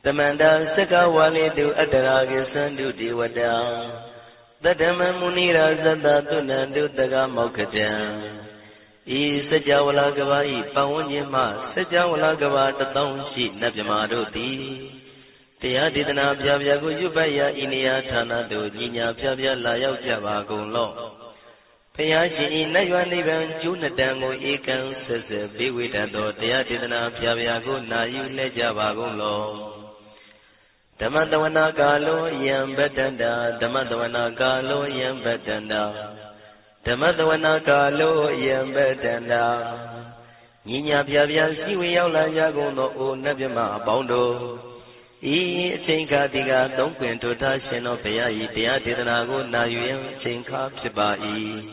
Tamanda Saka Wali do Adaragi Sandu Diwada Tadama Munira Zada Tunandu Daga Mokatan E Sajawala Gavai Pawanyama Sajawala Gava Tatonshi Nabjamado Teyadidana Pyago Yubaya Inia Tana do Nina Pya Laya Javagon Law Payashi Nayanivan Junatango Ekan says Biwitado Teyadidana Pyago Nayu Lejavagon Law Damadavana Galo Yam Betanda Damadavana Galo Yam Betanda Damadavana Galo Yam Betanda Nina Pya Siwi Yaula Yagono O Nabima Bondo E Chinka Diga don't win to touch and of Payai, Teyadidanago Nayu Chinka Pibai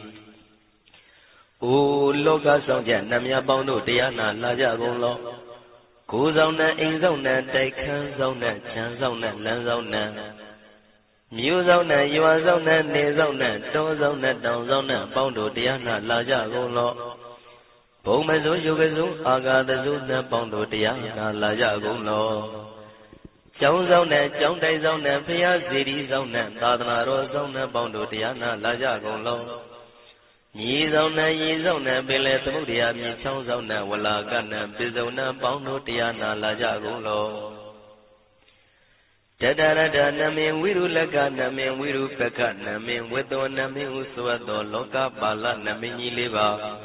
O Loga Sonja Namia Bondo Diana Lajagon Law Kuzona, Inzona, Daikan Zona, Chanzona, Lanzona Muzona, Yuazona, Nezona, Dozona, Donzona, Bondo Diana Lajagon Law Bomazo Yugazu, Aga the Zuna, Bondo Diana Lajagon Law Zona, John Day Zona, Pia Zidi Zona, Tadana Zona, Bondo Diana, Lajagon Law. Ye Zona, Ye Zona, Billet Mudia, Michon Zona, Walagana, Bizona, Bondo Diana, Lajagon Law. Dadada Namin, Wiru Lagana, Min, Wiru Pekana, Min, Wedona, Min, Usuado, Loka, Bala, Namini Liva.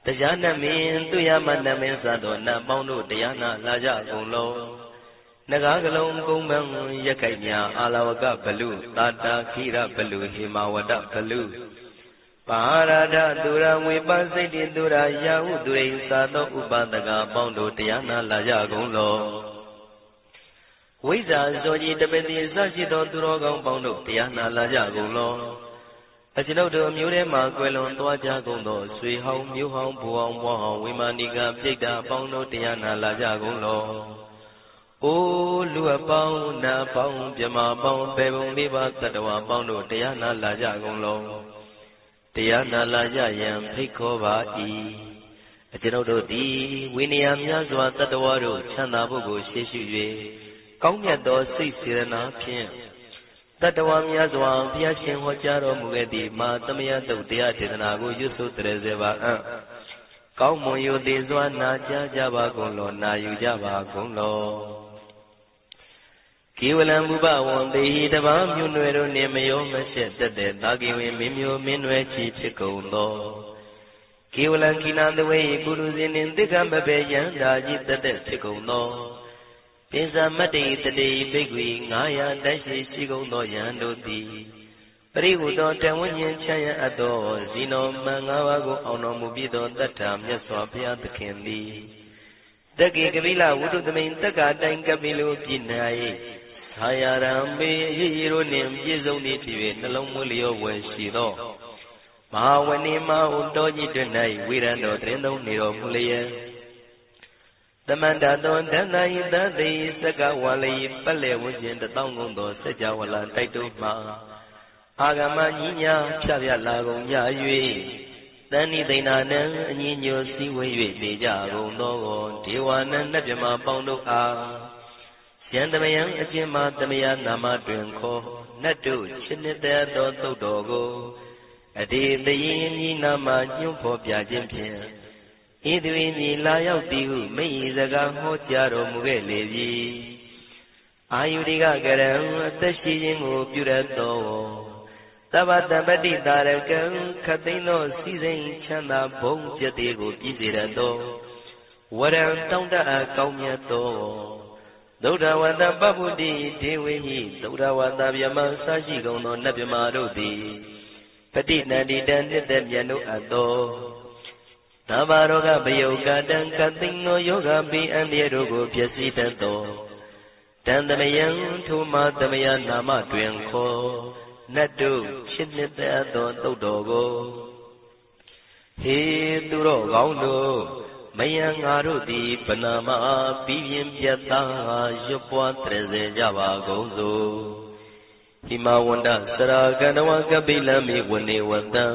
The Jana Min, Tuyamana, Minsadona, Bondo Diana, Lajagon Law. Nagagalong Gumang Yakanya Alawaka Balu, Tata Kira Balu, Himawada Balu. Parada Dura Wipasiti Dura Yahu Dure Sado Ubadaga Bondo Tiana Lajagon Law. Wiza Zoji Tabeti Sashito Durogon Bondo Tiana Lajagon Law. Achinoto Murema Quelon Toajagon Law, Sui Home, Mu Home, Buang Wahong, Wimaniga, Pita Bondo Tiana Lajagon Law. O Lua Pao Na Pao Jama Pao Pebon Liva Tatawa Bondo Tiana Lajagon Law. Tiana Laja Yam Pikova E. Achinoto D. Winiam Yazwa Tatawaro Chanabugo Shishu Kongyato Sisirana Pien. Tatawam Yazwa Piashin Hojaro Mugedi Matamia Dotia Titanago Yusu Trezeva Kaumoyo Dezwa Naja Java Golo Nayu Java Golo. Kiwalam Buba one day the Bam Yunuero Nemayo Mashet the Dagi Mimio Minwe Chichico Law. Kiwalam Kinan the way Guruzin in the Gambabe Yandaji the Chico Law. Pisa Mati the day Bigwi Naya Dashi Chico no Yando D. Rivudo Tawanian Chaya Ado Zino Mangawago Ono Mubido that time Yaswapia the Candy. The Gigavila would the main Taka Dangabilu Pinai. Hayarambe Hiro Nim Yizoni TV Nalomulio Weshido Mahawanima Undoji Denai Wirando Trendo Niro Mulia The Mandadon Danai Dadi Saka Wali Pale Wujin the Tongundo Sajawala Taito Ma Agama Nina Chavia Lago Yayui Dani Dana Nino Siwe Deja No Tiwana Najama Pondo A Yandamayang Ajima Damaya Nama Drinko, Nadu, Chinita Dogo, Adi the Yin Nama Yumpo Piajimpian. Idwini Layao Diu, May Zaga Hojaro Mugeli. Ayudiga Garam, Tashin Purato. Tabata Badi Darakan, Catino, Season Chana, Bong Jatigo, Izirado. What am Tonda Kaumiato? Dodawada Babudi, Dewi, Dodawada Yama Sashi Gono Nabimarodi, Petit Nadi Dandit Yano Ado, Navaroga Bayoga Dan Katino Yoga Bi and Yerogo Piasitato, Tandamayan Tuma Damayan Nama Twinkle, Nadu, Chinita Dodogo, He Duro Gauno. Mayang Arudi Panama Pivian Piata Yopua Treze Java Gozo Himawanda Saraganawa Gabila Mi Wani Wanda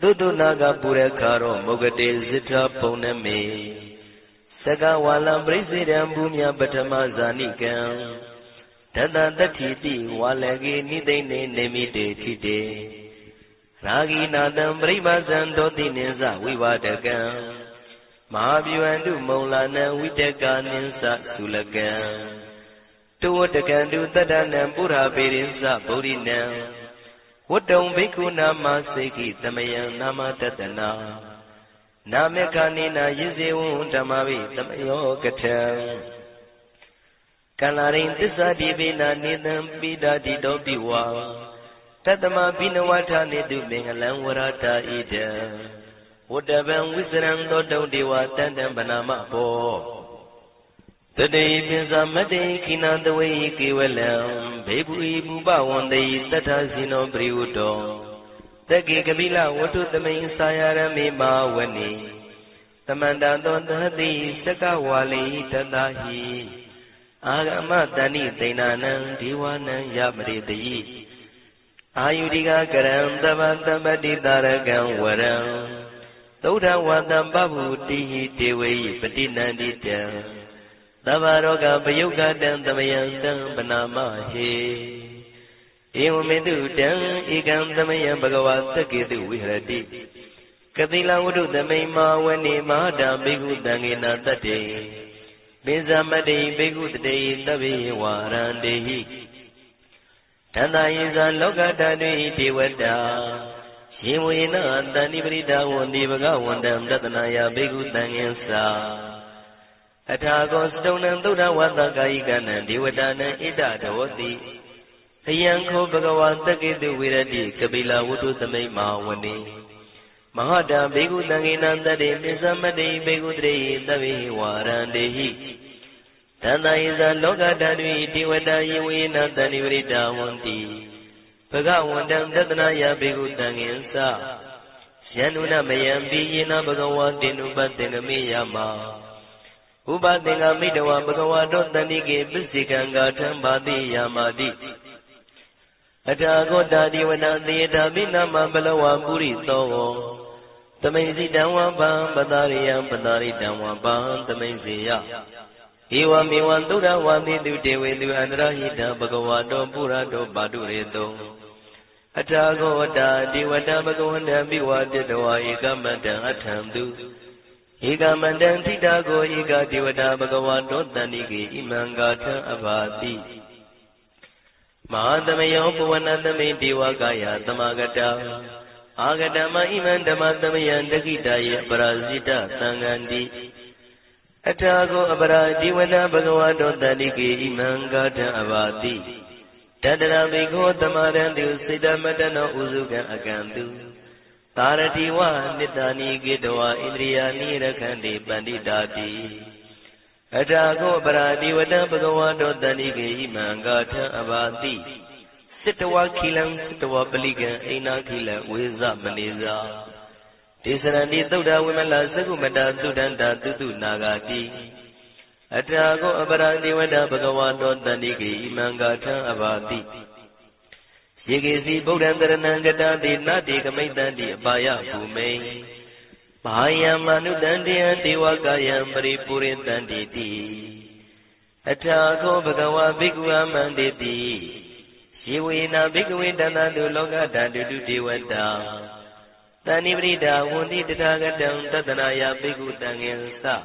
Dudu Naga Purekaro Mogade Zita Poneme Saka walam presidam bumya patama zanikam Tata tatiti walagi nidene nemite tite Ragi nadam bribazan doti ninsa vivadakam Mahabhyuandu maulana vitaka ninsa sulakam Tuwatakandu tadanam pura pirinsa bodhinam Wadam bhikkhu nama seki tamayam nama tatana Namekanina yisevu dhammavi tamayo katham Kalarin tissa divina nidam pida didopiwa Tatama binawata nidu mengalam warata idam Wadabam wisram dodam dewa tandam banama po Today pinsa mate kinandawai kevalam Bebu ibu bawandai tathasino priuto Taki kabila watu tamay sayarami mawani Tamanda dondhati saka wali tadahi Agama tani tainanam diwanam yamariti Ayudika karam tavantamati tarakam waram Tauda wadam babuti dewi patinanditam Tavaroga payugadam tamayandam panamahe Evamedutam ekam tamayam bhagavasaketu viharati Katila vudu tamay mawani mahadam bhikkhu tangena tate Binsamati bhikkhu tate tabi varandehi Tandayinsa lokatadvi devata Shivena tanipurita vandi bhagavandam tatanaya bhikkhu tangensa Athago stonam duddha vatakayikanam devatanam ita dhavati Ayanko bhagavasaketu virati kapila vudu tamay mawani Mahada bhikkhu tangena tate binsamati bhikkhu tate tabi varandehi Tandayinsa lokatadvi devata yivena tanipurita vandi Bhagavandam tatanaya bhikkhu tangensa Syanuna mayampi yena bhagavatinu pattinamiyama Upatinga midawa bhagavato tanike pisikanga thambati yamati Athago divana theta binama balawa puri tovo Tamaysi damwa bam padariyam padaritamwa bam tamaysiya Ewa mewan dura wandi du devedu andrahita bhagavato purato padureto Athago divata bhagavanda biwaditawa ekamata athamdu Ekamandam thitago eka devata bhagavato tanike imangatha abhati Mahadamayo puvanatame devakaya tamagata Agatama iman dhamatamayan dakitaya parasita sangandi Athago abara devata bhagavato tanike imangatha abhati Tadara bhikkhu tamarantu siddhamatana usuka akantu Taratiwa nitani gidwa indriyani rakhandi panditati Athago paradivata bhagavato tanike imangatha abhati Sittva khilam sittva palikan aina khila veza maneza Tesaranti Tauda Vimala Sagumata Sudanta Tutu Nagati Athago paradivata bhagavato tanike imangatha abhati Yegesi Bodhandaranangata Nati Kamaitanti Apaya Bhume Mahaya Manudantiya Devakayam Paripurintanti Athago Bhagava Bhikkhu Amanditi Shivena Bhikkhu Danadu Lokadantu Devata Tanivrita Vundi Tathagatam Tatanaya Bhikkhu Tangensa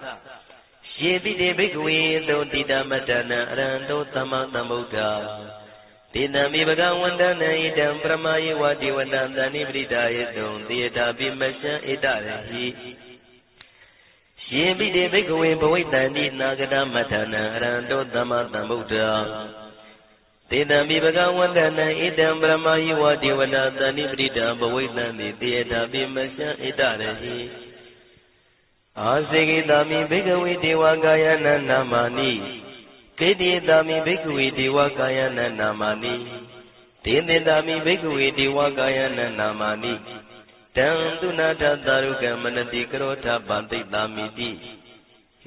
Shivite Bhikkhu Dotita Matana Aranto Tamatambuddha Tinami bhagavandana idam pramaye vadivandam tanivritayadam tiyata bimasya itarahi Shimbide bhikkhave bhavaitanti nagata matana aranto tamatam buddha Tinami bhagavandana idam pramaye vadivandam tanivritayadam bhavaitanti tiyata bimasya itarahi Asigitami bhikkhave devakayana namani Kedidami bhikkhu devakayana namani Tendedami bhikkhu devakayana namani Tantunata daruka manati karota bantitamiti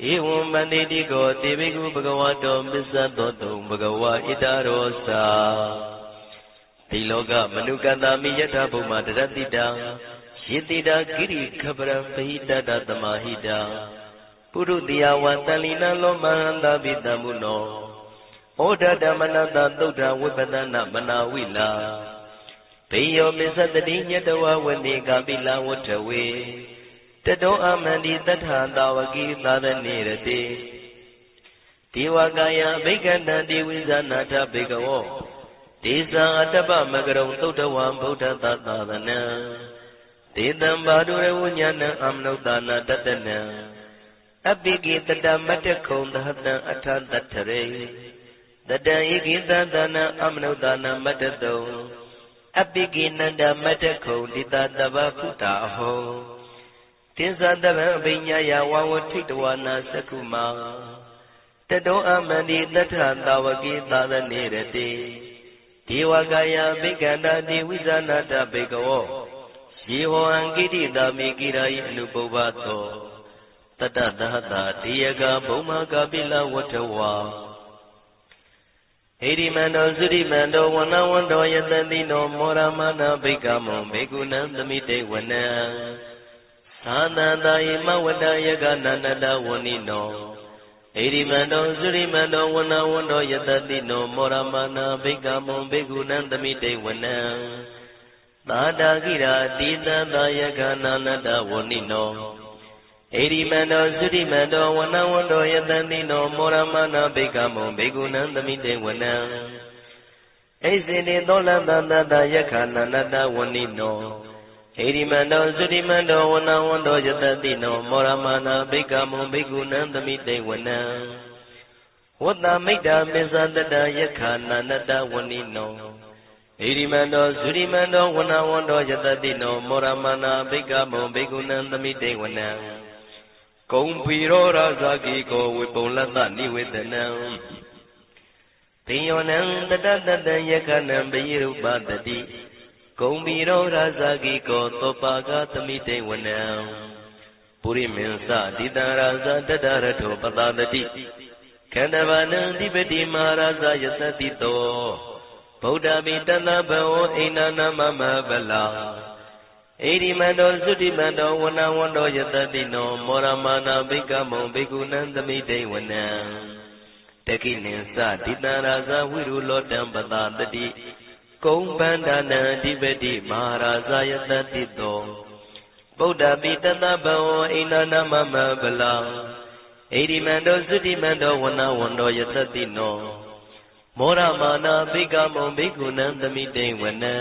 Evam banditi ko te bhikkhu bhagavato missadoto bhagava itarosa Tiloka manukatami yatha bhuma daratita Shitita kiri khabram pahita tamahita ပုရုတိယဝတန်လီနလောမဟန္တာပိတမှုနောဩဒဓမ္မနတသုဒ္ဓဝိပဒနာမနာဝိလာဘေယောမစ္စတတိညတဝဝနေကပိလဝထဝေတတောအမန္တိတထသာဝကိသာသနေရတိဒေဝကာယဘိက္ခန္တတိဝိဇာနာထဘေကဝောဒေဇာအတ္တပမကရုံသုတ္တဝံဗုဒ္ဓသာသနံဒေတံဘာဒုရဝဉာဏံအမနုဿာနာတတနံအပိကိတတမတ္တခုံသဟတံအထတထရေတတံဧကိသတနာအမနုဿာနာမတ္တတုံအပိကိနန္ဒမတ္တခုံတိတတဗ္ဗဖုတာအဟောတင်္ဇတဗံအဘိညာယဝဝထိတဝနာသက္ခုမာတတောအမန္တိတထသာဝကိသာသနေရတိဒေဝကာယဘိက္ခန္တာတိဝိဇာနာတဘေကဝောယေဟောအံကိတိတာမေကိရာယိအနုပုဗ္ဗသောတတသဟတာတေယကဘုံမကပိလဝထဝါဟိရိမန္တောသုရိမန္တောဝနဝန္တောယတတိနောမောရမနာဘိက္ခမောဘေကုဏံသမိတေဝနံသာသန္တာယမဝတ္တယကနန္တဝဏိနောဟိရိမန္တောသုရိမန္တောဝနဝန္တောယတတိနောမောရမနာဘိက္ခမောဘေကုဏံသမိတေဝနံသာတာကိရာတိသတာယကနန္တဝဏိနောဣရိမန္တောသုတိမန္တောဝနဝန္တောယတတိနောမောရမနာဘိက္ခမောဘေကုဏံသမိတေဝနံဣစေတေသောလတတတယက္ခဏနတဝဏိနောဣရိမန္တောသုတိမန္တောဝနဝန္တောယတတိနောမောရမနာဘိက္ခမောဘေကုဏံသမိတေဝနံဝတ္တမိတ္တာမစ္ဆတတယက္ခဏနတဝဏိနောဣရိမန္တောသုရိမန္တောဝနဝန္တောယတတိနောမောရမနာဘိက္ခမောဘေကုဏံသမိတေဝနံကုံဖီရောရာဇာကိကိုဝိပုံလတ္တနိဝေဒနံတေယောနံတတတတယက္ခဏံပိရုပတတိကုံဖီရောရာဇာကိကိုသောပါကသမိတေဝနံပုရိမင်းစတိတံရာဇာတတရထောပတတိခန္ဓဗာနံဓိပတိမဟာရာဇယသတိတောဗုဒ္ဓပိတတဘဝဣန္ဒနာမမဗလာဣရိမန္တောသုတိမန္တောဝနဝန္တောယတတိနောမောရမနာဘိက္ခမောဘေကုဏံသမိတေဝနံတကိနိသတိတံရာဇဝိရုလောတံပတတတိကုံဗန္ဒနံအဓိပတိမဟာရာဇယတတိတောဗုဒ္ဓပိတတဘဝဣန္ဒနာမမဗလာဣရိမန္တောသုတိမန္တောဝနဝန္တောယတတိနောမောရမနာဘိက္ခမောဘေကုဏံသမိတေဝနံ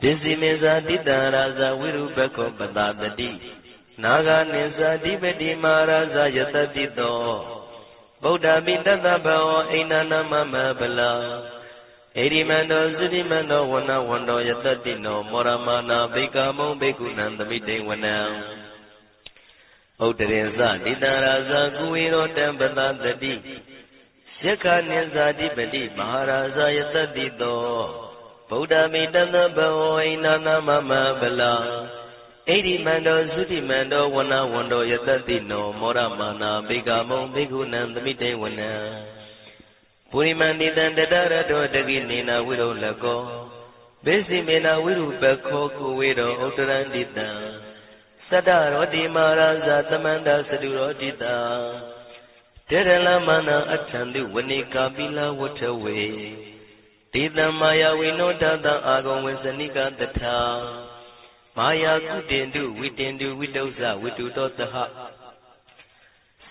ဒိစီမေဇာတိတံရာဇဝိရုပခောပတတတိနာဂနိဇာဓိပတိမဟာရာဇယတတိတောဗုဒ္ဓပိတတဗောဣန္ဒနာမမဗလာဣရိမန္တောသုတိမန္တောဝနဝန္တောယတတိနောမောရမနာဘိက္ခမောဘေကုဏံသမိတေဝနံဥဒ္ဒရေဇတိတံရာဇကုဝေရောတံပတတတိယက္ခနိဇာဓိပတိမဟာရာဇယတတိတောဗုဒ္ဓမိတတဘဝဣန္ဒနာမမဗလာဣရိမန္တောသုတိမန္တောဝနဝန္တောယတတိနောမောရမနာဘိက္ခမောဘေကုဏံသမိတေဝနံပုရိမန္တိတံတတရတောတကိနေနဝိရုလကောဘေစီမေနဝိရုပခောကုဝေရောဥတရန္တိတံသတ္တရောတိမဟာရာဇသမန္တသတုရောတိတံတေရလမနအထံတုဝနေကာပိလဝထဝေတေတံမာယဝိနောတတံအာဂုံဝေစနိကတထာမာယာကုတင်တုဝိတင်တုဝိတုဇဝိတုတောသဟ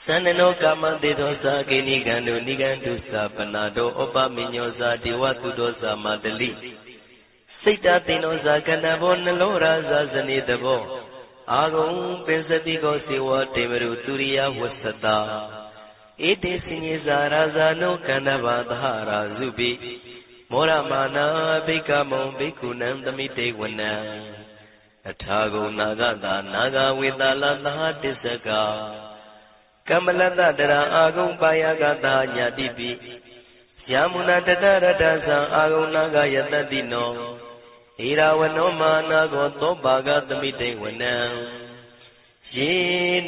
သန္နနောကာမတေသောသာကေနိကံတုနိကံတုသပနာတောဩပမိညောဇာဒေဝတုတောဇာမတလိစိတ်တသိနောဇာကဏဘောနှလောရာဇာဇနေတဘောအာဂုံပင်စတိကောစေဝတေမရုသူရိယဝသတာဧတေစိညေဇာရာဇာနောကန္နဘာသဟရာဇုပိမောရမနာဘိက္ခမောဘေကုဏံသမိတေဝနံအထာဂုံနာဂတာနာဂဝေတာလသဟတစ္စကကမ္မလတ္တတရာအာဂုံပါယကတာညာတိပိယမုနာတတရတ္တသံအာဂုံနာဂယတတိနောဣရာဝနောမာနာကောသောဘာဂသမိတေဝနံယေ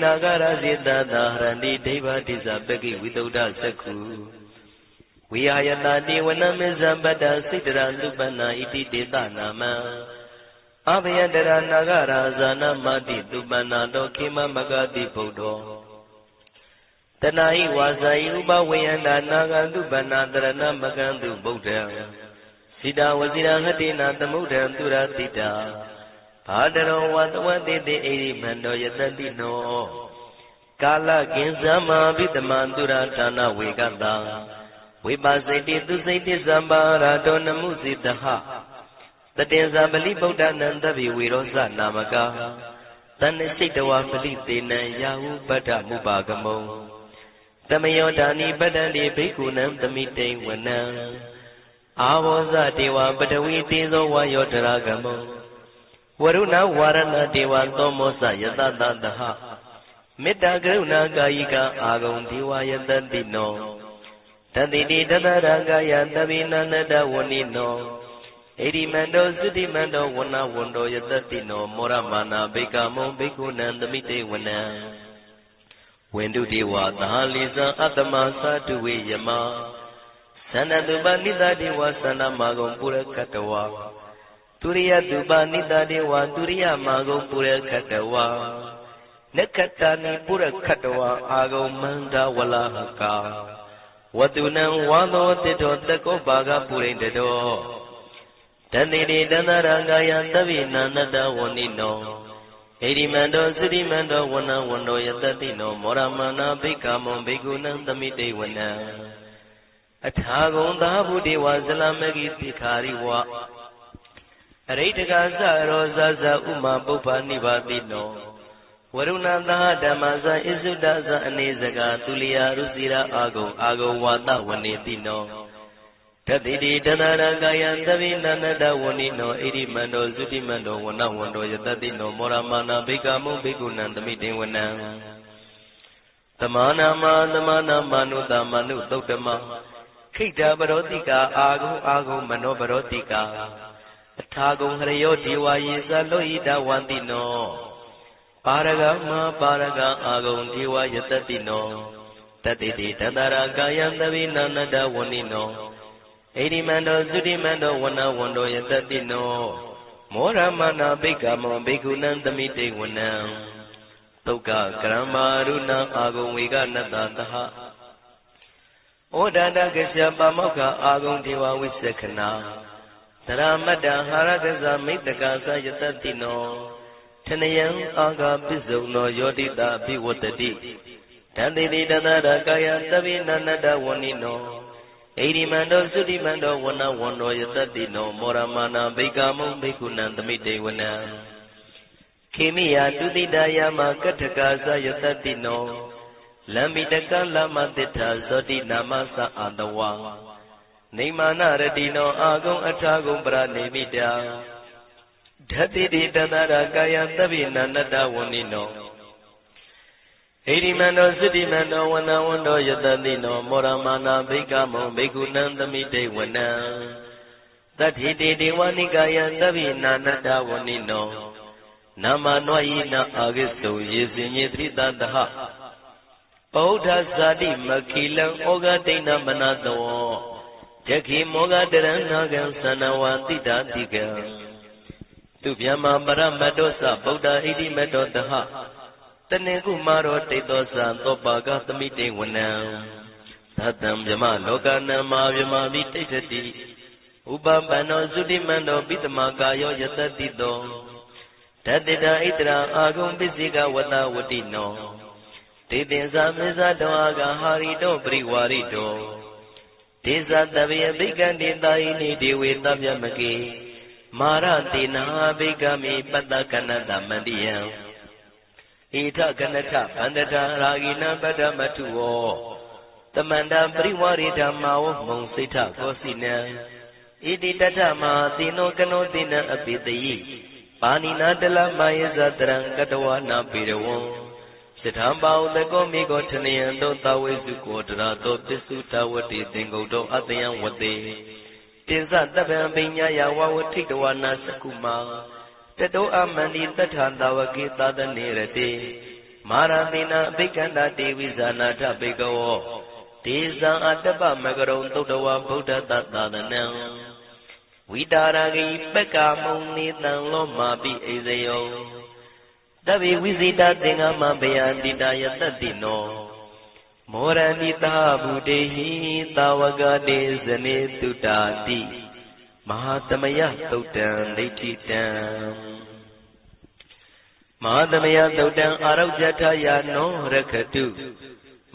နာဂရဇိတသာဟရဏိဒိဗ္ဗတိသပကိဝိတုဒ္ဓသက္ခုဝိဟာယတတိဝနမေဇံပတ္တစိတ္တရလူပနာဣတိတေသနာမံအဘယတရနာဂရာဇာနမတိတုပနာတောခေမမဂတိဗုဒ္ဓော Tanai wasai upa wayanda nagantu banatarana magantu Buddha Sita wasira hatina tamudan turatita Padaro watawatiti eri mando yatati no Kala kinsama vitamantura tana wegata Vipasiti tusiti sambara dona musitaha Tatenza bali Buddha nandavi virosa namaka Tanisitawa palitina yahu pada mubagamo Tamayodani badani bhikunam tamite wana Avoza dewa badawi tezo vayotaragamo Varuna varana dewa tomosa yatadadaha Metta karuna kayika agam dewa yatadino Taditi tadaragaya tavinanada vanino Edimando sudimando wana wando yatadino Moramana bhikamo bhikunam tamite wana Wendu dewa tahalisa atama satuwe yama Sanatuba nida dewa sanamagam pura katawa Turiya tuba nida dewa turiya magam pura katawa Nekatani pura katawa agam manda walahaka Watunam wado tito tako baga purindedo Tandiri danarangaya tavina nada wanino Edimando Sidimando Wana Wando Yatatino Moramana Bikamo Bigunam Tamite Wana Atagon Dabu Dewa Zalamagi Tikari Wa Aretagaza Rosaza Uma Bupa Nibatino Waruna Damaza Isudaza Anezaga Tulia Rusira Ago Wata Wanetino Tadidi Danaragaya Davina Nada Wanino Edimando Zudimando Wana Wando Yatatino Moramana Bikamu Bigunandamite Wana Tamana Manuta Manu Totama Kita Barotika Ago Mano Barotika Tago Harayo Diwa Yisa Loida Wandino Paraga Ago Diwa Yatatino Tadidi Danaragaya Davina Nada Wanino Edimando Zudimando Wana Wando Yatatino Moramana Bikamo Bikunandamite Wana Toka Kramaruna Agum Viga Natataha Odada Gasya Pamoka Agum Diwa Visekana Taramada Haragaza Mitakasa Yatatino Tanayam Aga Pizuno Yodita Piwatati Tandidi Danada Kaya Tavina Nada Wanino Edimando Sudimando Wana Wando Yatatino Moramana Bikamo Bikunandamite Wana Kimiya Tudidayama Katakasa Yatatino Lamitaka Lama Tita Zodi Namasa Andawa Nimana Radino Agum Atagum Pranimida Dhatidi Danara Kaya Tavina Nada Wanino Edimando Sudimando Wana Wando Yatatino Moramana Bikamo Bikunandamite Wana Tathiti Dewanikaya Tavina Nada Wanino Nama Noina Agiso Yesinye Tritadaha Pauda Sadi Makilang Oga Dena Manato Jaki Moga Deranagan Sanawati Datika Tubyama Paramadosa Pauda Idi Medodaha Taneku Maro Tetosa Topaga Tamite Wana Tatam Jama Lokana Mavyama Vitati Ubambano Sudimando Bitamakayo Yatatito Tadida Itra Agum Bisika Wata Watino Tidinsa Misa Doaga Harido Priwarido Tisa Tavia Bigandi Daini Diwi Tavyamaki Maratina Bigami Patakanada Mandiya Ita Kanata Pandata Ragina Badamatuo Tamanda Priwarita Mao Monsita Kosina Idi Tatama Tino Kanotina Apitayi Panina Dela Maya Zatrang Katawana Pirawo Sitambao the Gomigo Taniando Tawezuko Drato Pisuta Wati Tingodo Atayan Wate Tiza Tababinya Yawa Tikawana Sakuma Teto Amani Tatanda Wakita the Nerate Maradina Bikanda Devizana Tabigo Tiza Ataba Magaron Todawa Buddha Tatanam Vidaragi Beka Muni Loma Bi Ezeo Davi Visita Dingama Beandita Yatatino မောရဏိတာဗုတေဟိသာဝကတေဇနေတုတာတိမဟာသမယသုတ်တံဒိဋ္ဌိတံမဟာသမယသုတ်တံအာရုဇ္ဇထယာနောရခတု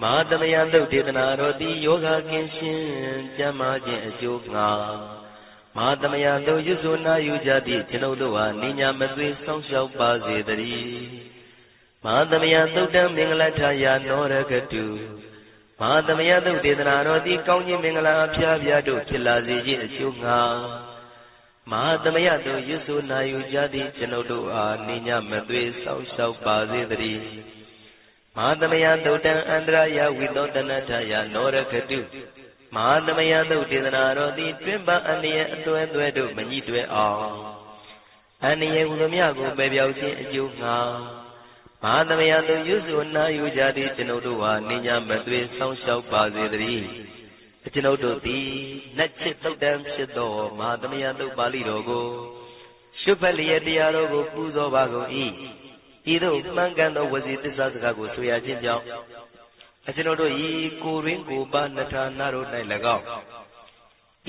မဟာသမယသုတ်ဒေသနာတော်သည်ယောဂကင်းရှင်းကျမ်းမာခြင်းအကျိုးငှာမဟာသမယသုတ်ရွတ်ဆိုနာယူကြသည့်ကျွန်ုပ်တို့ဟာနိညာမသွေစောင့်ရှောက်ပါစေတည်းမဟာသမယသုတ်တံမင်္ဂလထယာနောရခတုမဟာသမယသုတ်ဒေသနာတော်သည်ကောင်းခြင်းမင်္ဂလာအဖျားဖျားတို့ဖြစ်လာစေခြင်းအကျိုးငှာမဟာသမယသုတ်ရွတ်ဆိုနာယူကြသည့်ကျွန်ုပ်တို့အားနိညာမသွေစောင့်ရှောက်ပါစေတည်းမဟာသမယသုတ်တံအန္တရာယဝိသောတနထယာနောရခတုမဟာသမယသုတ်ဒေသနာတော်သည်တွင်ပအန္တရာယ်အသွဲသွဲတို့မညှိတွဲအောင်အန္တရာယ်ဟူသည်များကိုပယ်ပြောက်ခြင်းအကျိုးငှာမဟာသမယသုတ်ရွတ်ဆိုနာယူကြသည့်ကျွန်ုပ်တို့ဟာနိညာမသွေစောင့်ရှောက်ပါစေတည်းကျွန်ုပ်တို့သည်နတ်ချစ်သုတ်တံဖြစ်သောမဟာသမယသုတ်ပါဠိတော်ကိုရှုဖတ်လျက်တရားတော်ကိုပူဇော်ပါကုန်၏ဤသို့မှန်ကန်သောဝစီသစ္စာစကားကိုဆိုရခြင်းကြောင့်ကျွန်ုပ်တို့ဤကိုရင်းကိုပါနှထာနာတို့၌၎င်း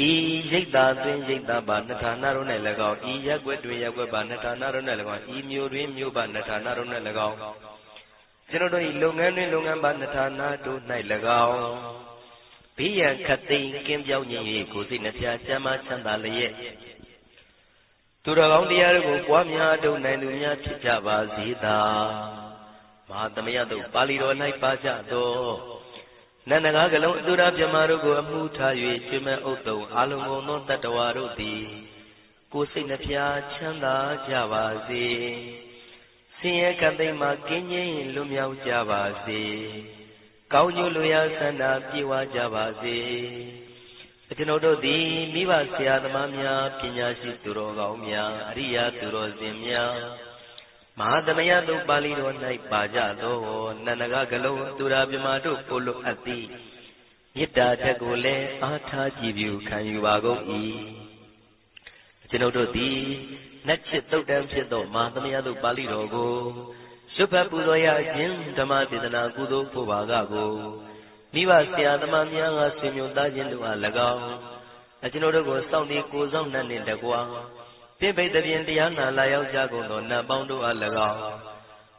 ဤရိတ်တာတွင်ရိတ်တာပါနှထာနာတို့၌၎င်းဤရက်ွက်တွင်ရက်ွက်ပါနှထာနာတို့၌၎င်းဤမြို့တွင်မြို့ပါနှထာနာတို့၌၎င်းကျွန်ုပ်တို့ဤလုပ်ငန်းတွင်လုပ်ငန်းပါနှထာနာတို့၌၎င်းဘေးရန်ခတ်သိမ်းကင်းပြောင်းခြင်း၍ကိုယ်စိတ်နှဖျားချမ်းသာချမ်းသာလျက်သူတော်ကောင်းတရားတို့ကိုပွားများထုတ်နိုင်သူများဖြစ်ကြပါစေသာမဟာသမယသုတ်ပါဠိတော်၌ပါကြသောနန္ဒကားကလုံးအတုရပြမတို့ကိုအမှုထား၍ကျွမ်းမဲ့ဥတုံအာလုံကုန်သောတတ္တဝါတို့သည်ကိုယ်စိတ်နှဖျားချမ်းသာကြပါစေဆင်းရဲကံသိမ်းမှကင်းငြိမ်းလွတ်မြောက်ကြပါစေကောင်းကျိုးလိုရာဆန္ဒပြေဝကြပါစေကျွန်ုပ်တို့သည်မိဘဆရာသမားများပညာရှိသူတော်ကောင်းများအရိယာသူတော်စင်များမဟာသမယသုတ်ပါဠိတော်၌ပါကြသောနန္ဒကကလုံးသူရာပြမတို့ပို့လို့အပ်သည်မေတ္တာတက်ကိုလည်းအားထားကြည်ပြုခံယူပါကုန်၏ကျွန်ုပ်တို့သည်နတ်ချစ်သုတ်တံဖြစ်သောမဟာသမယသုတ်ပါဠိတော်ကိုရှုဖတ်ပူဇော်ရခြင်းဓမ္မဒေသနာကုသိုလ်ဖို့ပါကကိုမိဘဆရာသမားများကဆွေမျိုးသားချင်းတို့အား၎င်းကျွန်ုပ်တို့ကိုစောင့်တည်ကိုဆောင်နှံ့နှင့်တကွာပြိပိတ်တဲ့တရားနာလာရောက်ကြကုန်သောနတ်ပေါင်းတို့အား၎င်း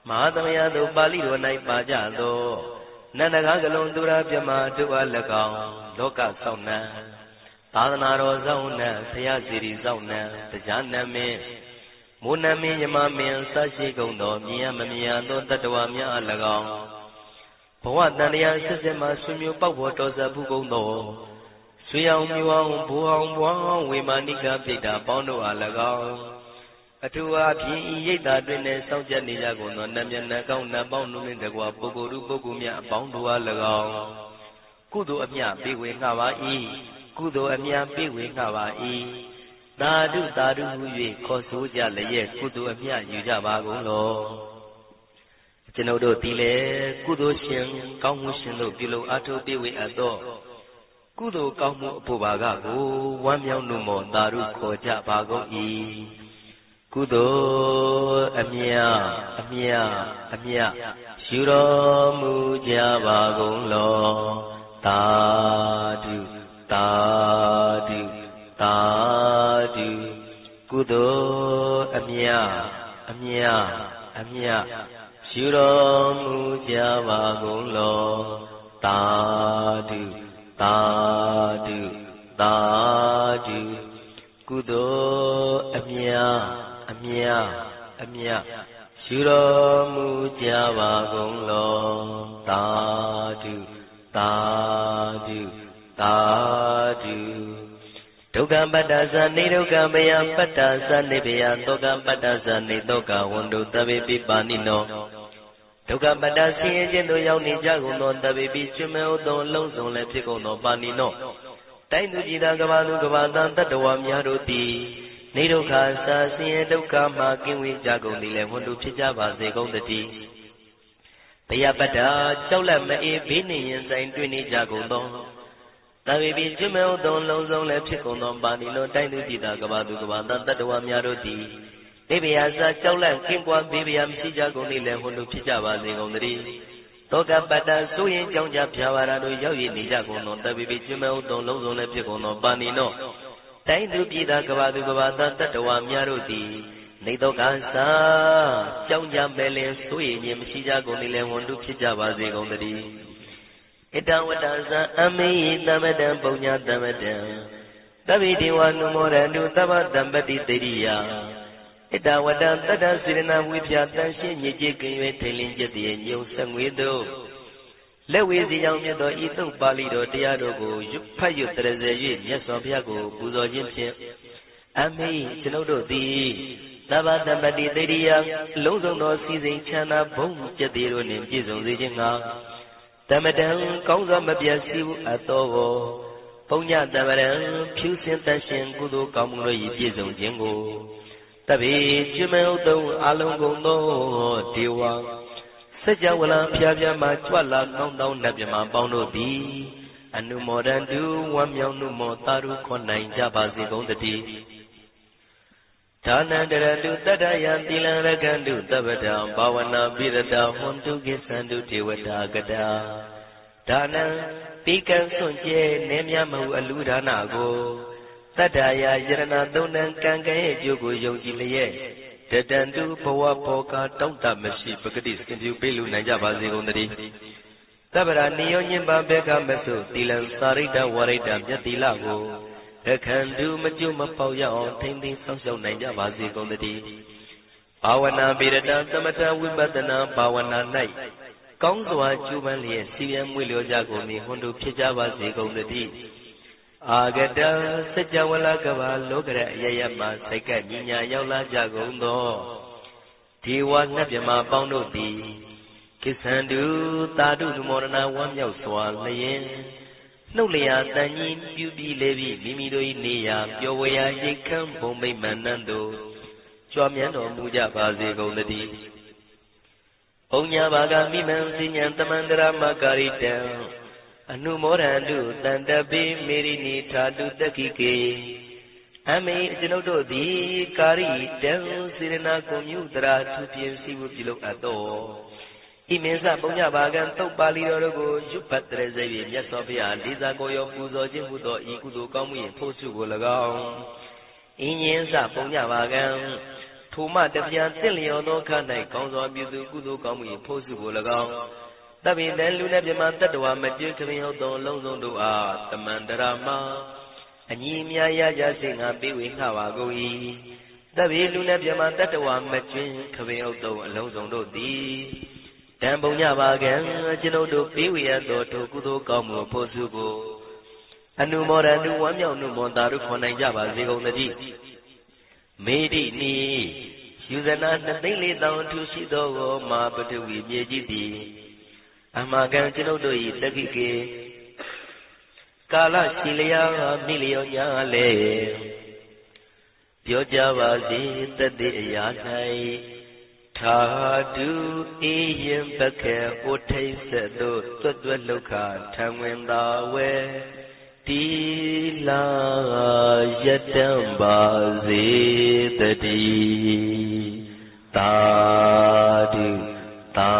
မဟာသမယသုတ်ပါဠိတော်၌ပါကြသောနန္ဒကားကလုံးသူရပြမတို့အား၎င်းလောကဆောင်နှံသာသနာတော်ဆောင်နှံဆရာစီရီဆောင်နှံတရားနာမင်းမိုးနမင်းယမမင်းစရှိကုန်သောမြင်ရမမြင်ရသောတတ္တဝါများအား၎င်းဘဝတန်တရားဆက်ဆက်မှဆွေမျိုးပေါက်ဖို့တော်စပ်ဘူးကုန်သောဆွေအောင်မျိုးအောင်ဘိုးအောင်ဘွားအောင်ဝေမာနိကပိတ္တာပေါင်းတို့အား၎င်းအထူးအားဖြင့်ဤရိတ်တာတွင်နဲ့စောင့်ကြနေကြကုန်သောနတ်မြတ်နတ်ကောင်းနတ်ပေါင်းတို့နှင့်တကွာပုဂ္ဂိုလ်ပုဂ္ဂိုလ်များအပေါင်းတို့အား၎င်းကုသိုလ်အမြပေးဝေငှပါ၏ကုသိုလ်အမြပေးဝေငှပါ၏သာဓုသာဓုဟူ၍ခေါ်ဆိုကြလျက်ကုသိုလ်အမြယူကြပါကုန်လောကျွန်ုပ်တို့ဒီလေကုသိုလ်ရှင်ကောင်းမှုရှင်တို့ပြုလို့အားထုတ်ပေးဝေအပ်သောကုသိုလ်ကောင်းမှုအဖို့ပါကကိုဝမ်းမြောက်နှုတ်မောသာဓုခေါ်ကြပါကုန်၏ကုသိုလ်အမြအမြအမြယူတော်မူကြပါကုန်လောသာဓုသာဓုသာဓုကုသိုလ်အမြအမြအမြယူတော်မူကြပါကုန်လောသာဓုသာဓုသာဓုကုသိုလ်အမြအမြအမြယူတော်မူကြပါကုန်လောသာဓုသာဓုသာဓုဒုက္ခပတ္တသနေဒုက္ခမယပတ္တသနေဘယသောကပတ္တသနေသောကဝန္တုသဗ္ဗေပိပါဏိနောဒုက္ခပတ္တဆင်းရဲခြင်းတို့ရောက်နေကြကုန်သောသဗ္ဗေပိကျွမေဥသောအလုံးစုံလည်းဖြစ်ကုန်သောပါဏိနောတိုင်းသူပြည်သားကဘာသူကဘာသားတတ္တဝါများတို့သည်နေဒုက္ခစာဆင်းရဲဒုက္ခမှကင်းဝေးကြကုန်သည်လည်းဝန္တုဖြစ်ကြပါစေကုန်သတည်းတရားပတ္တကြောက်လန့်မအေးဘေးနေရင်ဆိုင်တွေ့နေကြကုန်သောသဗ္ဗေပိကျွမေဥသောအလုံးစုံလည်းဖြစ်ကုန်သောပါဏိနောတိုင်းသူပြည်သားကဘာသူကဘာသားတတ္တဝါများတို့သည်နေဘယစာကြောက်လန့်ကင်းပွားဘေးဘယမရှိကြကုန်သည်လည်းဝန္တုဖြစ်ကြပါစေကုန်သတည်း တောကပတ္တဆိုရင်ကြောင့်ကြဖြာပါရတို့ရောက်ရည်နေကြကုန်သောတပိပိကျွမ်းမဲ့ဥတုံလုံးစုံလည်းဖြစ်ကုန်သောပါဏိနောတိုင်းသူပြည်သားကဘာသူကဘာသားတတ္တဝါများတို့သည်နေတော့ကစားကြောင့်ကြမဲ့လင်ဆိုရင်ခြင်းမရှိကြကုန်လေလည်းဝန်တုဖြစ်ကြပါစေကုန်တည်းဣတဝတ္တဇံအမေသမတံပုံညာသမတံသဗ္ဗေဒေဝနုမောရတုသဗ္ဗတံပတိတေရိယဣတဝတ္တတတ္တစေရနာဝိဖြာတန်ရှင်းညစ်ကြေးကင်၍ထိန်လင်းကျက်တည်းညုံဆက်ငွေတို့လက်ဝေစီကြောင့်မြတ်သောဤသုတ်ပါဠိတော်တရားတို့ကိုဖတ်ရွတ်တရစေ၍မြတ်စွာဘုရားကိုပူဇော်ခြင်းဖြင့်အမိကျွန်ုပ်တို့သည်သဗ္ဗတံပတိတေရိယလုံးစုံသောစီစဉ်ချမ်းသာဘုံကျက်တည်းတို့နှင့်ပြည့်စုံစေခြင်းငှာတမတံကောင်းစွာမပြတ်စည်းအပ်သောပုံညတမရံဖြူစင်တတ်ရှင်ကုသိုလ်ကောင်းမှုတို့၏ပြည့်စုံခြင်းကိုတပိကျွမ်းမဲ့ဥတုံအလုံးကုန်သောဒေဝစัจ java လံဖျားဖျားမှကြွလာကောင်းတောင်းနတ်မြမပေါင်းတို့သည်အနုမောဒန္တုဝမ်းမြောက်မှုမောတာရုခွန်နိုင်ကြပါစေကုန်တည်းဒါနန္တရတုတတ္တယံသီလံရကန္တုသဗ္ဗတံဘာဝနာပိရတဟွန်တုကိသန္တုဒေဝတာကတာဒါနံတိကံစွန့်ကျဲနေမြမဟုအလူဒါနကိုတတ္တယယရဏသုံးတန်ကံကံရဲ့အကျိုးကိုယုံကြည်လျက်တတန္တုဘဝဘောကတောင့်တမရှိပဂတိစင်ပြူပေးလူနိုင်ကြပါစေကုန်တည်းသဗ္ဗရာနိယောညင်ပဘေကမဆုသီလံစာရိတ္တဝရိတ္တမြတ်သီလကိုအခန္တုမကျွမပေါက်ရအောင်ထိမ့်သိမ်းဆောက်ရှောက်နိုင်ကြပါစေကုန်တည်းဘာဝနာပိရတသမထဝိပဿနာဘာဝနာ၌ကောင်းစွာကျူးပန်းလျက်စီရင်မွေလျောကြကုန်သည်ဟွန်တို့ဖြစ်ကြပါစေကုန်တည်းအာဂတစัจ java လကဘာလောကရအယယမှာစိတ်ကညီညာရောက်လာကြကုန်သောဒေဝနတ်မြမပေါင်းတို့သည်ကိသန္တုသာဓုနမောရဏဝမ်းမြောက်စွာလျင်နှုတ်လျာတန်ကြီးပြုပြီးလေပြီးမိမိတို့၏နေရာပျော်ဝေရာရိတ်ခမ်းဘုံမိတ်မှန်နှံ့သို့ကြွမြန်းတော်မူကြပါစေကုန်တည်းဘုံညာဘာကမိမံစိညာတမန္တရမကာရိတံအနုမောဒန္တုတန္တပိမေရိနိထာတုတက္ခိကေအမေကျွန်ုပ်တို့သည်ကာရိတံစေရနာကွန်မြူတရာသူပြင်းစီဝပြုလုပ်အပ်သောဤမင်းစပုံညဘာကံသုတ်ပါဠိတော်တို့ကိုရွတ်ဖတ်တရစေ၍မြတ်စွာဘုရားလေးစားကိုရောပူဇော်ခြင်းဟူသောဤကုသိုလ်ကောင်းမှု၏ဖို့စုကို၎င်းဤညင်းစပုံညဘာကံထိုမှတပြန်တင့်လျော်သောခါ၌ကောင်းစွာပြုစုကုသိုလ်ကောင်းမှု၏ဖို့စုကို၎င်းတပိတံလူနဲ့မြမတတ္တဝါမကျွခရင်ဟုတ်သောလုံးစုံတို့အားတမန္တရာမအညီအမြရကြစေငါပေးဝေငှပါကုန်၏တပိလူနဲ့မြမတတ္တဝါမကျွခရင်ဟုတ်သောအလုံးစုံတို့သည်တံပုံညပါကံကျွန်ုပ်တို့ပေးဝေရသောထိုကုသိုလ်ကောင်းမှုဖို့စုကိုအနုမောဒန္တုဝမ်းမြောက်မှုမောတာတို့ခွန်နိုင်ကြပါစေကုန်တည်းမေတိနိယူဇနာ2,400,000ထူရှိသောမာပထဝီမြေကြီးသည်အမှန်ကန်ကျွန်ုပ်တို့၏တက္ခိကေကာလရှိလျာမိလျောညာလေပြောကြပါစေတတိအရာ၌ထာတုအေယံပခေဩထိတ်ဆက်တို့တွတ်တွတ်လောက်ခထံဝင်သာဝဲတိလာယတံပါစေတတိသာဓုသာ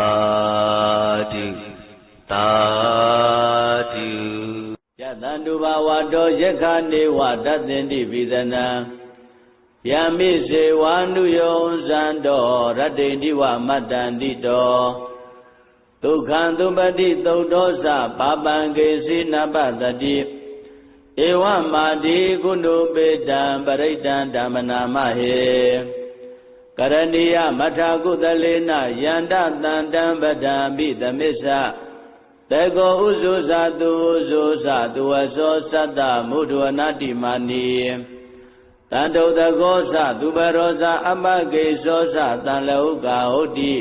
ဓုသာဓုယတန္တုဘာဝတောယက္ခနေဝတသင်္တိပိသနံယမိစေဝါနုယောဇန္တောရတ္တိတိဝမတ္တန္တိတောဒုက္ခံသုပတိသုတ်သောသပါပံကေစီနပတတိဧဝမာတိကုဏုပေတံပရိတံဓမ္မနာမဟေကရဏီယမထာကုသလေနယန္တတန္တံပဒံပိသမစ္ဆတေကောဥဇုဇာတုဥဇုဇာတုဝသောသတ္တမုဒဝနာတိမာနီတန္တုတကောသသူပရောဇာအပကေသောသတံလောကဟုတ်တိ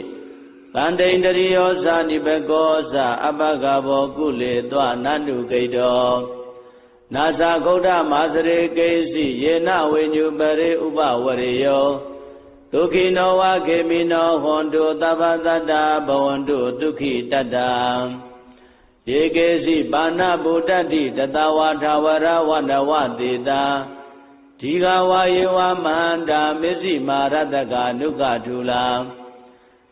တန္တိန္တရိယောဇာနိဘကောဇာအပကဘောကုလေသောနန္တုကိတောနာသဂௌဒမာစရေကေစီယေနဝိညုပရိဥပဝရိယောဒုက္ခိနောဝခေမိနောဟွန်တုသဗ္ဗတတ္တဘဝန္တုဒုက္ခိတတ္တယေကေစီပါဏဗုဒ္ဓတိတတဝါထာဝရဝန္တဝတေတာဒီဃဝါယေဝမန္တာမစ္စည်းမာရတကနုကထူလာ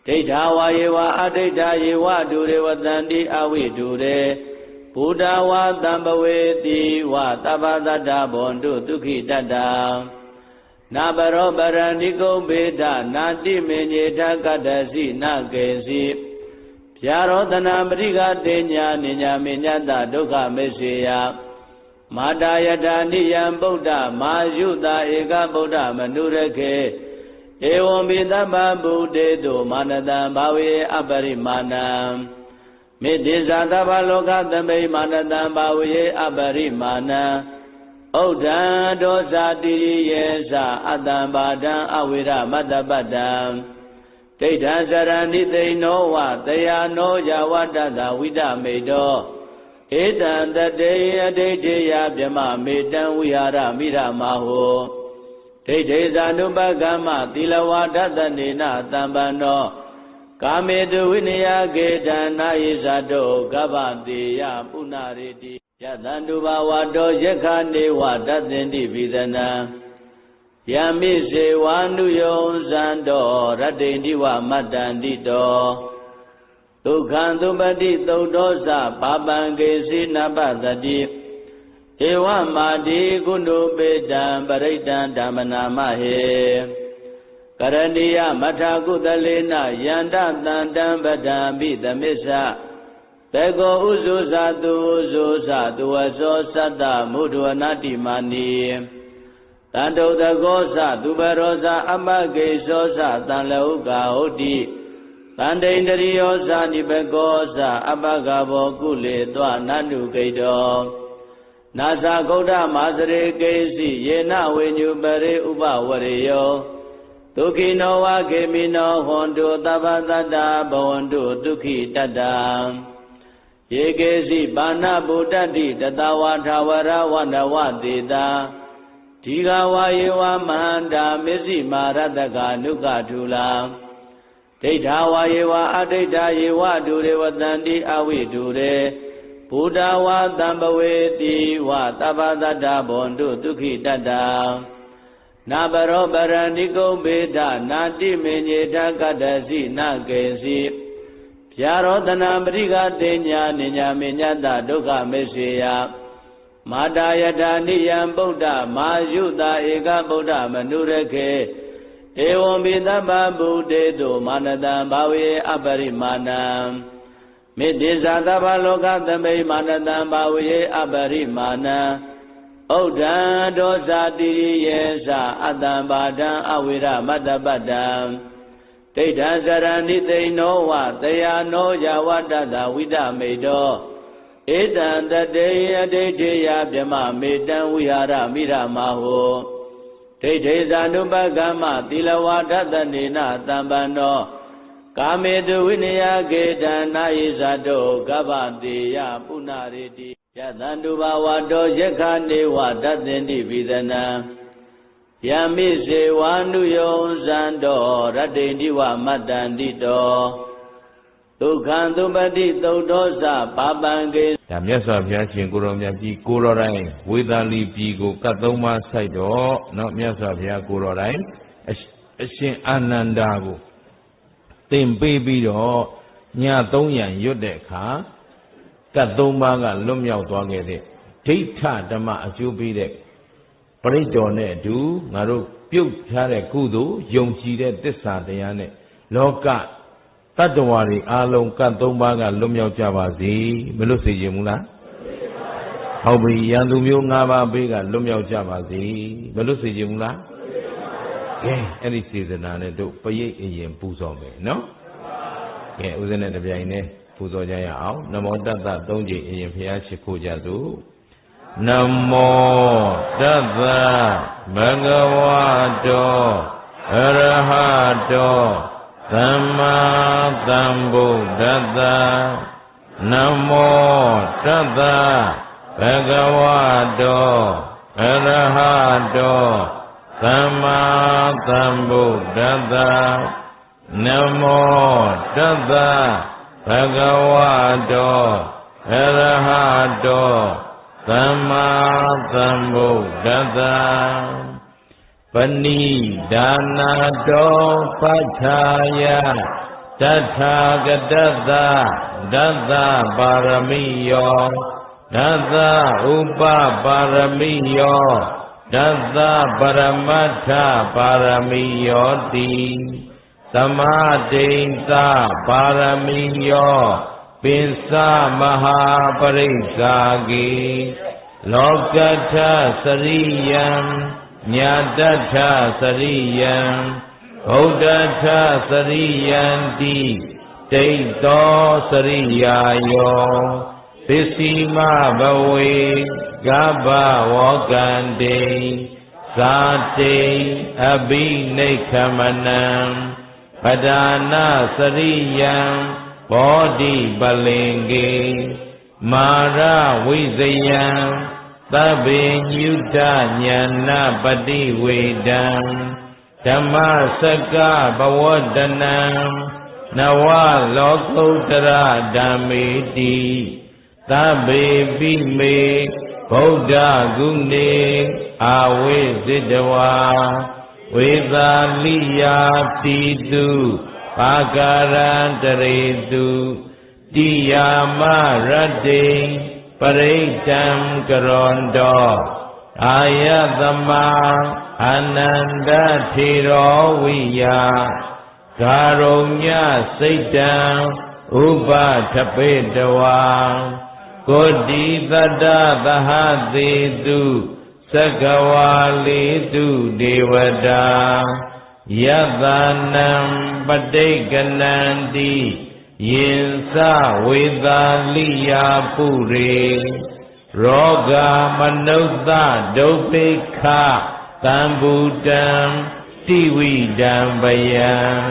တ ဒိဋ္ဌာဝါယေဝအဒိဋ္ဌာယေဝဒုရေဝတန္တိအဝိဒုရေဘုဒ္ဓဝါတံပဝေတိဝသဗ္ဗသတ္တဗောတုဒုက္ခိတတ္တနာဘရောပရဏိကုံဘေဒနာတိမေညေထကတ္တစီနကေစီဗျာရောတနာပရိကတေညာနိညာမေညတဒုက္ခမေစေယမာတာယထာနိယံဗုဒ္ဓမာယုတာဧကဗုဒ္ဓမနုရခေဧဝံပိသဗ္ဗဗုတေတုမာနတံဘာဝေအပရိမာဏံမေတ္တိဇာသဗ္ဗလောကသမိမာနတံဘာဝေအပရိမာဏံဩဒံဒောဇာတိယေသအတ္တံဘာဒံအဝိရမတ္တပတ္တံဒိဋ္ဌံစရဏိသိနောဝတယာနောယဝတ္တသဝိဒမေတောဧတံတတေအဒိဋ္ဌိယဗြမမေတံဝိဟာရမိရမဟောဒိဋ္ဌိဇာနုပကမ္မသီလဝါဒတနေနတံပန္နောကာမေတုဝိနယကေတံနာယိဇာတောကဗ္ဗတေယပုဏ္ဏရေတိယတန္တုဘာဝတောယက္ခနေဝတသင်တိပိသနံယမိစေဝါနုယောဇံတောရတ္တိတိဝမတ္တန္တိတောဒုက္ခံသုပတိသုတ်သောသပါပံကေစီနပသတိဧဝမာတိကုဏုပေတံပရိတံဓမ္မနာမဟေကရဏီယမထာကုသလေနယန္တတန္တံပဒံပိသမစ္ဆတေကောဥဇုဇာတုဥဇုဇာတုဝသောသတ္တမုဒ္ဒဝနာတိမာနီတန္တုတကောသသူဘရောဇာအမကေသောသတံလောကဟုတ်တိတန္တိန္ဒရိယောဇာနိဘကောသအပကဘောကုလေသောနန္တုကိတောနာသဂௌဒမာစရေကေစီယေနဝေညုပရေဥပဝရေယောဒုက္ခိနောဝခေမိနောဟွန်တုသဗ္ဗတတ္တဘဝန္တုဒုက္ခိတတ္တယေကေစီဘာနာဗုဒ္ဓတိတတဝါထာဝရဝန္ဒဝတေတာဒီဃဝါယေဝမဟန္တာမစ္စည်းမာရတကနုကထုလာဒိဋ္ဌာဝါယေဝအဒိဋ္ဌာယေဝဒုရေဝတန္တိအဝိဒုရေဘုဒ္ဓဝါတံပဝေတိဝသဗ္ဗတတ္တဗောတုဒုက္ခိတတ္တနာဘရောပရဏိကုံဘေဒနာတိမေညေထကတ္တစီနကေစီဗျာရောတနာပရိကတေညာနိညာမေညတဒုက္ခမေစေယမာတာယထာနိယံဗုဒ္ဓမာယုတာဧကဗုဒ္ဓမနုရခေဧဝံပိသဗ္ဗဗုတေတုမာနတံဘာဝေအပရိမာဏံမေတ္တိဇာသဗ္ဗလောကသမိမာနတံဘာဝေအပရိမာဏံဩဒံဒောဇာတိယေသအတ္တံဘာဒံအဝိရမတ္တပတ္တံဒိဋ္ဌံစရဏိသိနောဝတယာနောယဝတ္တသဝိဒမေတောဧတံတတေအဒိဋ္ဌိယဗြမမေတံဝိဟာရမိရမဟောဒိဋ္ဌိဇာနုပကမ္မသီလဝါဒတနေနတံပန္နောကာမေတုဝိနယကေတံနာယိဇာတောကဗ္ဗတေယပုဏ္ဏရေတိယတန္တုဘာဝတောယက္ခနေဝတသင်တိပိသနံယမိစေဝါနုယောဇံတောရတ္တိတိဝမတ္တန္တိတောဒုက္ခံသုပတိသုတ်သောသပါပံကေဒါမြတ်စွာဘုရားရှင်ကိုရောမြတ်ကြီးကိုရောတိုင်းဝေသာလီပြည်ကိုကတ်သုံးပါးဆိုင်တော့နော်မြတ်စွာဘုရားကိုရောတိုင်းအရှင်အာနန္ဒာကိုသင်ပေးပြီးတော့ည300ရွတ်တဲ့အခါကတ်သုံးပါးကလွတ်မြောက်သွားခဲ့တဲ့ဒိဋ္ဌဓမ္မအကျိုးပေးတဲ့ပရိစ္တော်နဲ့အတူငါတို့ပြုတ်ထားတဲ့ကုသိုလ်ယုံကြည်တဲ့သစ္စာတရားနဲ့လောကတတ္တဝါတွေအားလုံးကတ်သုံးပါးကလွတ်မြောက်ကြပါစေမလွတ်စေခြင်းမူလားဟုတ်ပြီရန်သူမျိုး၅ပါးဘေးကလွတ်မြောက်ကြပါစေမလွတ်စေခြင်းမူလားကဲအဲ့ဒီစေတနာနဲ့တို့ပရိတ်အရင်ပူဇော်မယ်နော်ကဲဥစဉ်နဲ့တပြိုင်နက်ပူဇော်ကြရအောင်နမောတတ္တ၃ကြိမ်အရင်ဘုရားရှိခိုးကြစို့နမောတတ္တဘဂဝတောအရဟတောသမ္မာသမ္ဗုဒ္ဓတ္တနမောတတ္တဘဂဝတောအရဟတောသမ္မာသမ္ဗုဒ္ဓတ္တနမောတတ္တဘဂဝတောအရဟတောသမ္မာသမ္ဗုဒ္ဓတ္တပဏိဒါနာတောပဋ္ဌာယ Tathagata Dada Paramiyo Dada Upa Paramiyo Dada Paramatha Paramiyo Ti Samadhinta Paramiyo Pinsa Mahaparisagi Lokatha Sariyam Nyadatha Sariyam Bhuddhatha Sariyanti Taito Sariyayo Pisima Bhawe Gabha Wakande Sate Abhinekhamanam Padana Sariyam Bodhi Balinge Mara Vizayam Tabe Nyuta Nyana Pati Vedam Dhamma Sakka Bhavadanam Nawa Lokotara Dhammeti Tabe Bime Buddha Gune Awe Siddhawa Vedaliya Tidu Pagarantaretu Diyama Radhe Paritam Karondo Ayatama Ananda Thiro Viya Karunya Saitam Upa Tapetawa Kodi Tada Dahadetu Sakawalitu Devada Yadanam Padekanandi Yinsa Vedaliya Pure Roga Manutta Dopekha Tambudam Tividam Bayam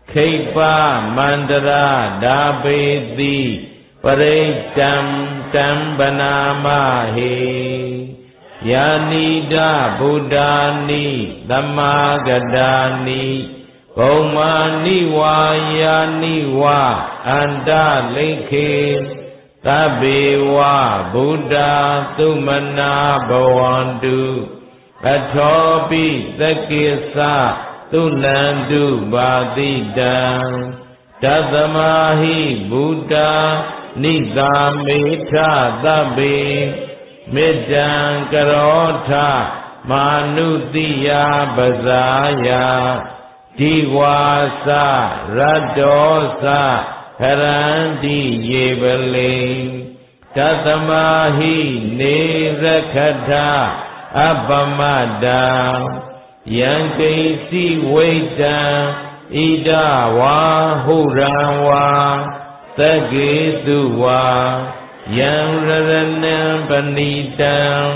Khaipa Mandara Dabeti Paretam Tambanamahe Yanida Buddhani Dhammagadani Bhaumani Vayani Va Anda Lekhe Tabewa Buddha Tumana Bhavantu Athopi Sakisa Tulandu Badidam Tadamahi Buddha Nidamita Tabe Midang Karotha Manutiya Bazaya Diwasa Radosa Haranti Yevale Tatamahi Nerakata Abamada Yankesi Veda Ida Wahurawa Sageduwa Yanraranam Panitam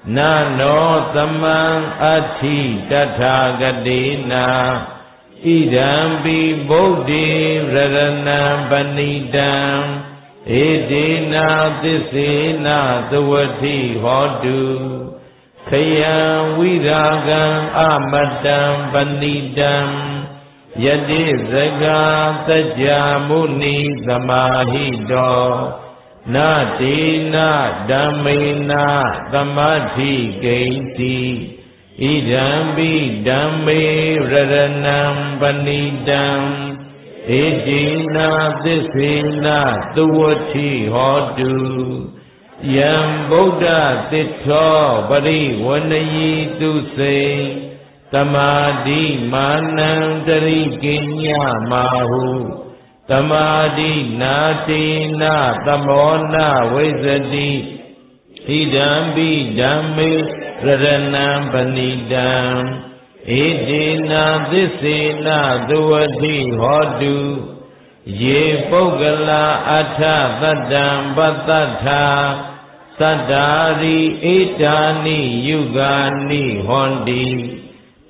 Nano Samang Ati Tathagadena Idambi Bodhi Raranam Panidam Edena Tisena Tawati Hodu Kayam Viragam Amadam Panidam Yadi Zaga Tajamuni Samahido Natina Dhammena Samadhi Gaiti Idambi Dhamme Raranam Panidam Edina Tisena Tuvati Hodu Yam Buddha Titho Bari Vanayi Tuse Samadhi Manam Tarikinya Mahu Samadhi Natina Tamona Vezati Idambi Dhamme Raranam Panidam Edina Tisena Tuvati Hodu Ye Pogala Atha Saddam Pattatha Saddari Etani Yugani Hondi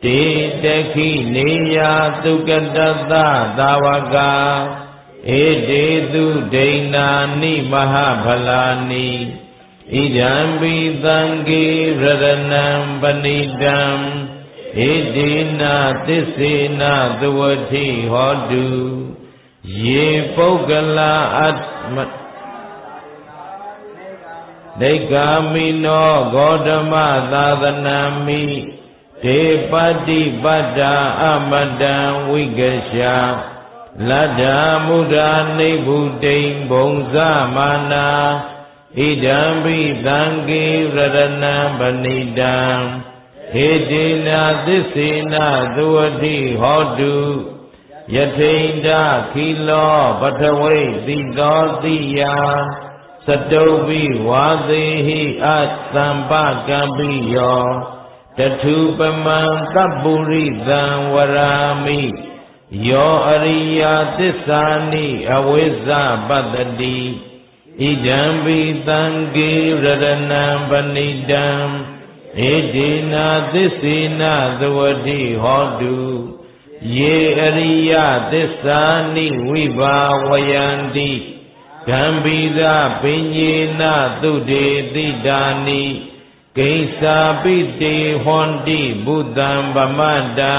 Te Tekhi Neya Tukadata Davaka Edetu Deinani Mahabhalani Idambi Tangi Raranam Panidam Edina Tisena Tuvati Hodu Ye Pogala Atma Dekamino Godama Dadanami Te Pati Pada Amadan Vigasha လတ္တမုဒ္ဒာနိဗ္ဗုတိံဘုံဇမာနာဣဒံပိသံဃေရတနံပဏိတံဟေတိနာသစ္စေနသုဝတိဟောတုယထိန္ဒခိလောပထဝိတိသောတိယစတုပိဝါသေဟိအသံပကံပိယောတထုပမံသပ္ပုရိသံဝရာမိယောအရိယသစ္စာနိအဝိဇ္ဇပတ္တိဣဒံပိသံဃေရတနံပဏိတံဣတိနာသစ္စေနသဝတိဟောတုယေအရိယသစ္စာနိဝိဘာဝယန္တိဂံဘိဒပဉ္စေနသုတေတိတာနိကိစ္စာပိတေဟွန်တိဘုဒ္ဓံဗမတ္တာ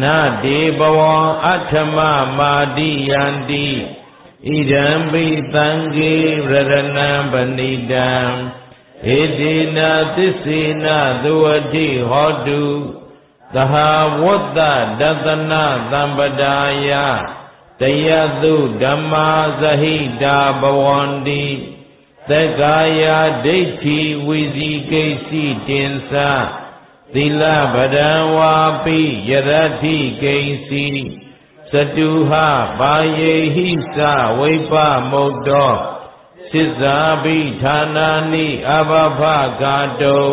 နာတေဘဝံအထမမာတိယန္တိဣဒံပိသံဃေရတနံပဏိတံဣတိနာသစ္စေနသဝတိဟောတုသဟာဝတ္တဒသနာသံပဒါယတယသုဓမ္မာဇဟိတာဘဝန္တိသက္ကာယဒိဋ္ဌိဝိဇိကိစီတင်္စသီလဗဒံဝါပိယရတိကိစီစတုဟဘာယေဟိစဝိပမုတ်တောစိဇာဘိဌာနာနိအဘဘကာတုံ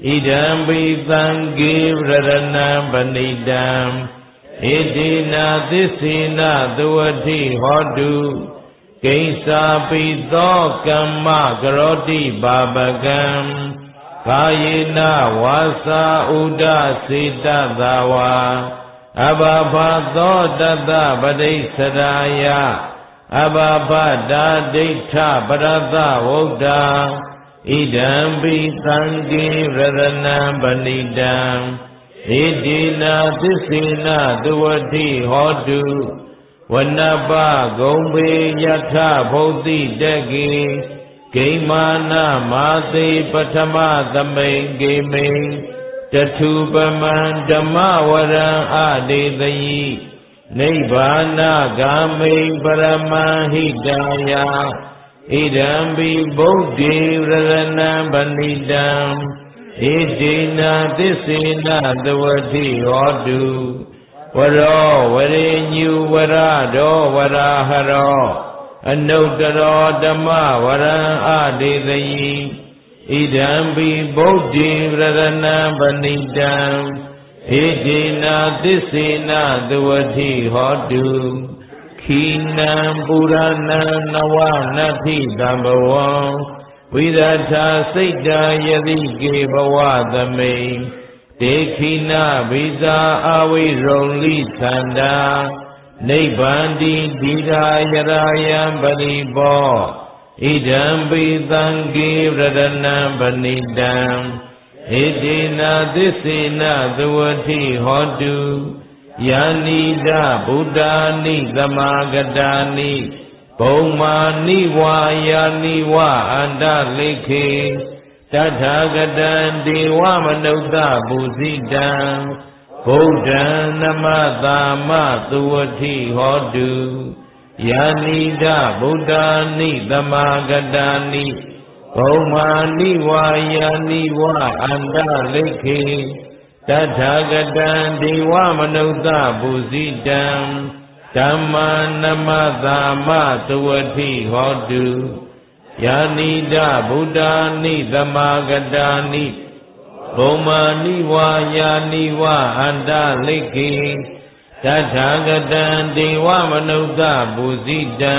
ဣဒံပိသံဃေရတနံပဏိတံဣတိနာသစ္စေနသဝတိဟောတုကိစ္စာပိသောကမ္မကရောတိပါပကံကာယေနဝါစာဥဒစေတသဝါအဘဘသောတတပတိစရာယအဘဘတာဒိဋ္ဌပရသဝုဒ္ဓံဣဒံပိသံဃေရတနံပဏိတံဣတိနာသစ္စေနသဝတိဟောတုဝနပဂုံပေယထဘုဒ္ဓိတကေဂိမာနမာသေပထမသမိန်ဂေမိန်တထုပမံဓမ္မဝရံအဒေသယိနိဗ္ဗာနဂာမိန်ပရမံဟိတယဣဒံပိဗုဒ္ဓေရတနံပဏိတံဣတိနာသစ္စေနသဝတိဟောတုဝရောဝရေညုဝရဒောဝရဟရောအနုတ္တရောဓမ္မဝရံအဒေသယိဣဒံပိဗုဒ္ဓေရတနံပဏိတံဣတိနာသစ္စေနသဝတိဟောတုခိနံပုရဏံနဝနတ္ထိတံဘဝံဝိရထာစိတ်တယတိကေဘဝသမိန်ဒေခိနဘိဇာအဝိရုံလိသန္တာနိဗ္ဗန္တိဒီရာယရာယံပရိဘောဣဒံပိသံဃေရတနံပဏိတံဣတိနာသစ္စေနသဝတိဟောတုယာနိဒဗုဒ္ဓာနိသမာဂတာနိဘုံမာနိဝါယာနိဝအန္တလိခေတထာဂတံဒေဝမနုဿပုဇိတံဗုဒ္ဓံနမတာမသဝတိဟောတုယာနိဒဗုဒ္ဓာနိသမာဂတာနိဘုံမာနိဝါယာနိဝအန္တလိခေတထာဂတံဒေဝမနုဿပုဇိတံဓမ္မာနမတာမသဝတိဟောတုယာနိဒဗုဒ္ဓာနိသမာဂတာနိဘုံမာနိဝါယာနိဝအန္တလိခေတထာဂတံဒေဝမနုဿပုဇိတံ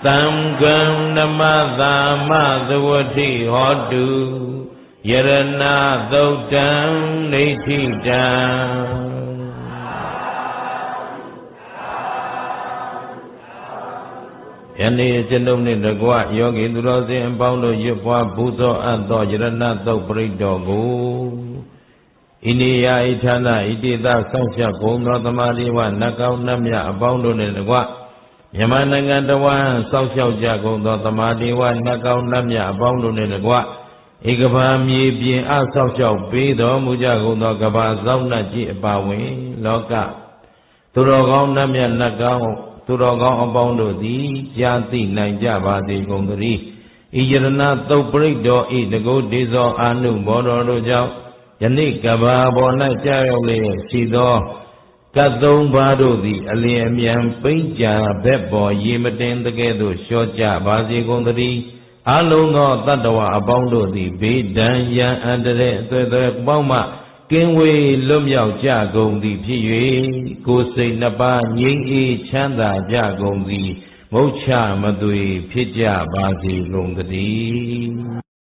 သံဃံနမတာမသဝတိဟောတုယရဏသုတ်တံနေထိတံယနေ့ကျွန်ုပ်နှင့်တကွယောဂီသူတော်စင်အပေါင်းတို့ရွတ်ပွားပူဇော်အပ်သောယရဏသုတ်ပရိတော်ကိုဣနိယဣဌာနဣတိသဆောင်းချက်ဘုံတော်သမာဓိဝနတ်ကောင်းနှမြအပေါင်းတို့နှင့်တကွမြန်မာနိုင်ငံတော်ဝန်စောင့်ရှောက်ကြကုန်သောသမာဓိဝနတ်ကောင်းနှမြအပေါင်းတို့နှင့်တကွဧကဘာမြေပြင်အဆောက်ရှောက်ပေးတော်မူကြကုန်သောကဘာစောင့်နှတ်ကြီးအပါဝင်လောက သူတော်ကောင်းနတ်မြတ်နတ်ကောင်းသူတော်ကောင်းအပေါင်းတို့သည်ကြားသိနိုင်ကြပါစေကုန်သတည်းဤယရဏသုတ်ပရိတော်ဤတကုတ်ဒေဇောအာနုဘောတော်တို့ကြောင့်ယနေ့ကဘာပေါ်၌ကြာရောက်လျက်ရှိသောကတ်သုံးပါးတို့သည်အလျင်အမြန်ပိဋ္ဌာဘက်ပေါ်ရေမတင်တကဲ့သို့လျှော့ကြပါစေကုန်သတည်းအလုံးသောတတ္တဝအပေါင်းတို့သည်ဘေးဒဏ်ရန်အန္တရာယ်အသွယ်သွယ်ပေါင်းမှကင်းဝေးလွတ်မြောက်ကြကုန်သည်ဖြစ်၍ကိုယ်စိတ်နှစ်ပါးငြိမ်းအေးချမ်းသာကြကုန်သည်မုတ်ချမသွေဖြစ်ကြပါစေကုန်သတည်း